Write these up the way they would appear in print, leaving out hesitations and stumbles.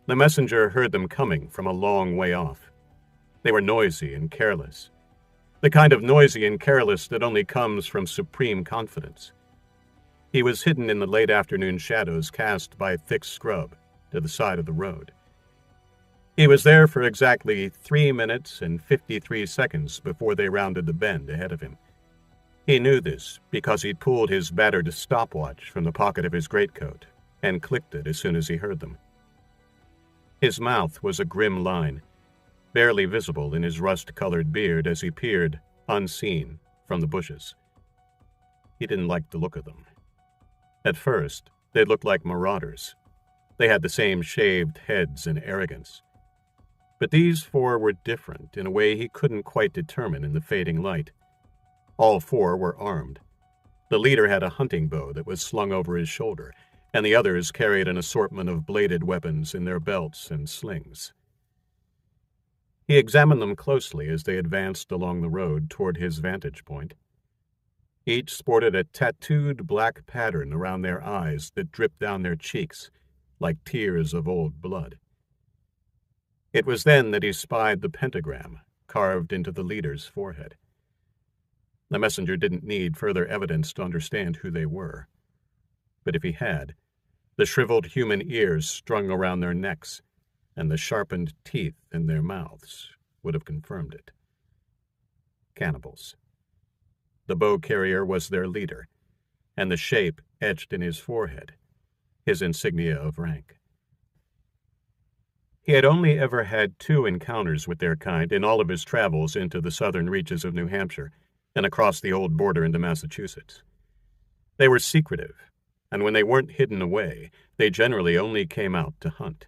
The messenger heard them coming from a long way off. They were noisy and careless, the kind of noisy and careless that only comes from supreme confidence. He was hidden in the late afternoon shadows cast by thick scrub to the side of the road. He was there for exactly 3 minutes and 53 seconds before they rounded the bend ahead of him. He knew this because he'd pulled his battered stopwatch from the pocket of his greatcoat and clicked it as soon as he heard them. His mouth was a grim line, barely visible in his rust-colored beard as he peered, unseen, from the bushes. He didn't like the look of them. At first, they looked like marauders. They had the same shaved heads and arrogance. But these four were different in a way he couldn't quite determine in the fading light. All four were armed. The leader had a hunting bow that was slung over his shoulder, and the others carried an assortment of bladed weapons in their belts and slings. He examined them closely as they advanced along the road toward his vantage point. Each sported a tattooed black pattern around their eyes that dripped down their cheeks like tears of old blood. It was then that he spied the pentagram carved into the leader's forehead. The messenger didn't need further evidence to understand who they were. But if he had, the shriveled human ears strung around their necks and the sharpened teeth in their mouths would have confirmed it. Cannibals. The bow carrier was their leader, and the shape etched in his forehead, his insignia of rank. He had only ever had 2 encounters with their kind in all of his travels into the southern reaches of New Hampshire and across the old border into Massachusetts. They were secretive, and when they weren't hidden away, they generally only came out to hunt.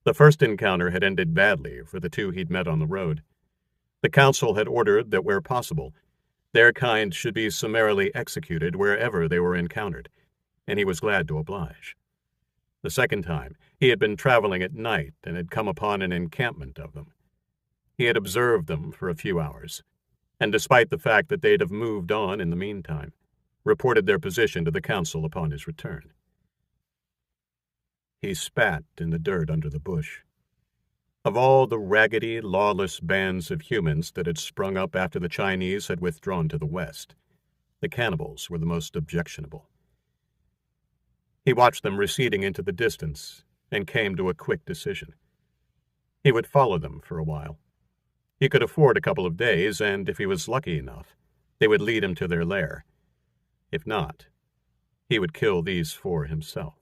The first encounter had ended badly for the 2 he'd met on the road. The council had ordered that where possible, their kind should be summarily executed wherever they were encountered, and he was glad to oblige. The second time, he had been traveling at night and had come upon an encampment of them. He had observed them for a few hours, and despite the fact that they'd have moved on in the meantime, reported their position to the council upon his return. He spat in the dirt under the bush. Of all the raggedy, lawless bands of humans that had sprung up after the Chinese had withdrawn to the west, the cannibals were the most objectionable. He watched them receding into the distance and came to a quick decision. He would follow them for a while. He could afford a couple of days, and if he was lucky enough, they would lead him to their lair. If not, he would kill these 4 himself.